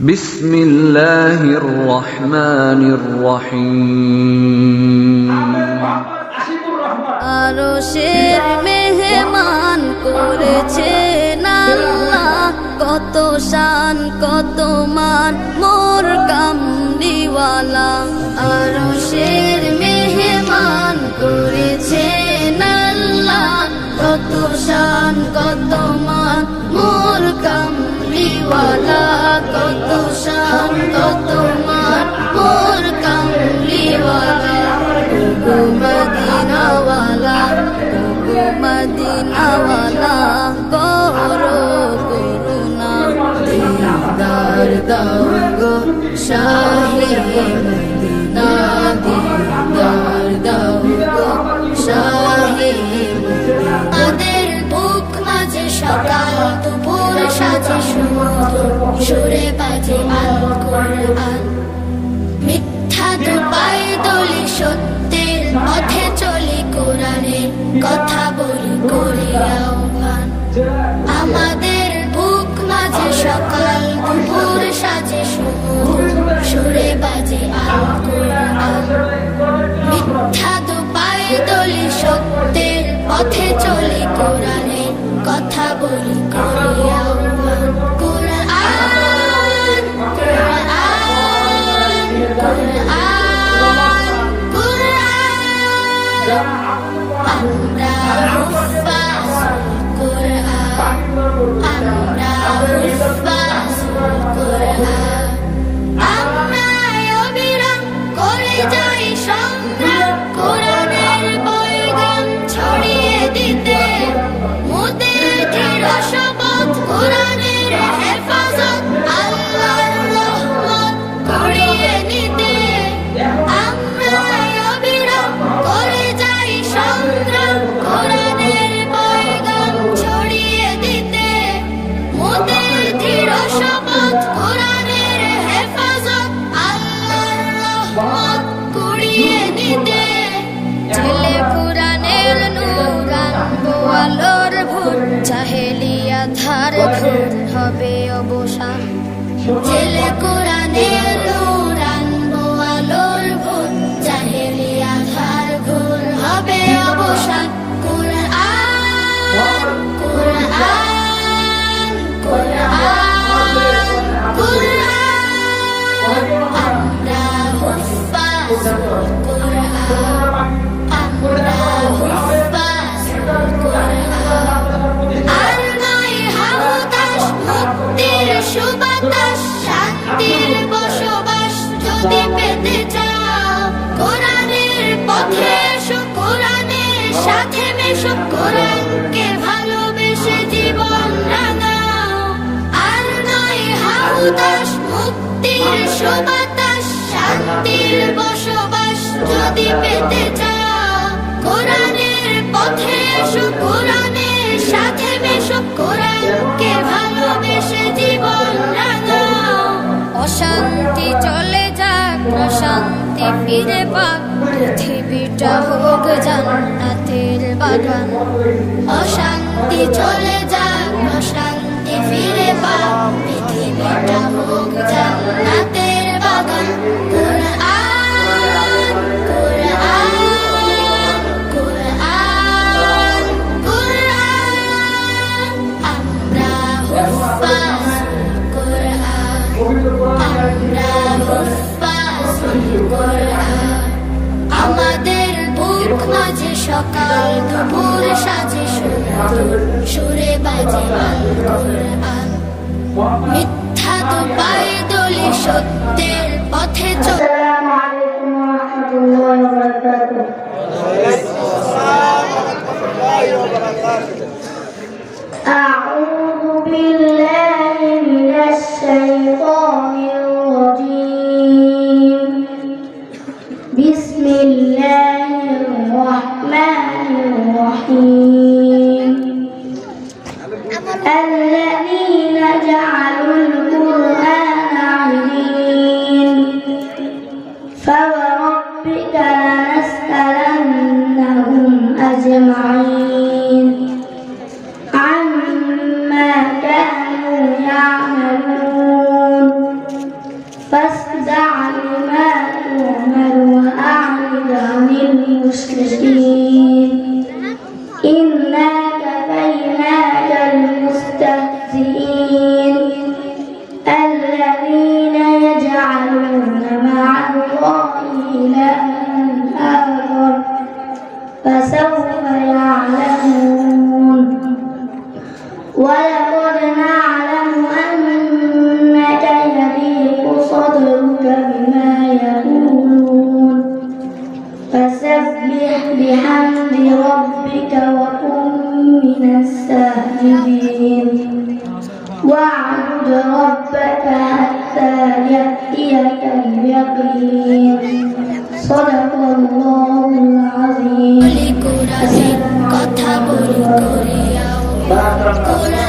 বিসমিল্লাহির রহমানির রহিম। আরশের মেহমান করেছেন আল্লাহ, কত শান কত মান মোর কামলিওয়ালা। আরশের মেহমান করেছেন আল্লাহ, কত শান কত মান মোর কামলিওয়ালা। কত শান কত মান মোর কামলিওয়ালা। গো মদিনাওয়ালা, গো মদিনাওয়ালা, করো করুণা দিদার দাও গো শাহে মদিনা। দিদার দাও গো শাহে মদিনা। তাদের বুক মাঝে সকাল দুপুর সাজে সমুদ্র, সুরে বাজে আল কোরআন। মিথ্যা তো পায়ে দলি সত্যের পথে চলি, কোরআনের কথা বলি করি আহ্বান। আমাদের বুক মাঝে সকাল দুপুর সাজে সমুদ্র, সুরে বাজে আল কোরআন। মিথ্যা তো পায়ে দলি সত্যের পথে চলি, কোরআনের কথা বলি করি আহ্বান। কোরআন কোরআন কোরআন কোরআন, আমরা হুফাজ কোরআন, আমরা হুফাজ কোরআন। আমরা অবিরাম করে যাই সংগ্রাম, কোরআনের পয়গাম ছড়িয়ে দিতে। মোদের দৃঢ় শপথ কোরআনের হেফাজত, আল্লাহর রহমত কুড়িয়ে নিতে। আমরা অবিরাম করে যাই সংগ্রাম, কোরআনের পয়গাম ছড়িয়ে দিতে। মোদের দৃঢ় শপথ কোরআনের হেফাজত, আল্লাহর রহমত কুড়িয়ে নিতে। ছেলে কোরআনের নূর আনবো আলোর ভোর, জাহেলিয়া ধার ঘোর হবে অবসান। ছেলে কোরআনের নূর আনবো আলোর ভোর, জাহেলিয়া ধার ঘোর হবে অবসান। কোরআন কোরআন কোরআন কোরআন, আমরা হুফাজ কোরআন, আমরা হুফাজ কোরআন। আর নয় হাহুতাশ মুক্তির সুবাতাস, শান্তির বসবাস যদি পেতে চাও, কোরআনের পথে এসো, কোরআনের সাথে মেশো, কোরআনকে ভালোবেসে জীবন রাঙাও। আর নয় হাহুতাশ মুক্তির সুবাতাস, শান্তির বসবাস যদি পেতে চাও, কোরআনের পথে এসো, কোরআনের সাথে মেশো, কোরআনকে ভালোবেসে জীবন রাঙাও। অশান্তি চলে যাক, প্রশান্তি ফিরে পাক, পৃথিবীটা হোক জান্নাতের বাগান। অশান্তি চলে যাক, প্রশান্তি ফিরে পাক, পৃথিবীটা হোক জান্নাতের বাগান। কোরআন কোরআন কোরআন কোরআন, আমরা হুফাজ কোরআন, আমরা হুফাজ কোরআন। আমাদের বুক মাঝে সকাল দুপুর সাজে সমুদ্র, সুরে বাজে আল কোরআন। মিথ্যা তো পায়ে দলি সত্যের পথে চলে। আসসালামু আলাইকুম ওয়া রাহমাতুল্লাহি ওয়া বারাকাতুহু। أعوذ بالله من الشيطان الرجيم. بسم الله الرحمن الرحيم. الذين جعلوا القرآن عظيم، فوربك لنسألنهم أجمعين عما كانوا يعملون. فاصدع لما تؤمر وأعرض عن المشركين إنا كفيناك المستهزئين الذين يجعلون مع الله إلها آخر فسوف يعلمون ولقد نعلم أنك يضيق صدرك بما يقولون فسبح بحمد ربك وكن من الساجدين واعبد ربك حتى يأتيك اليقين صدق الله العظيم কথা বলি করে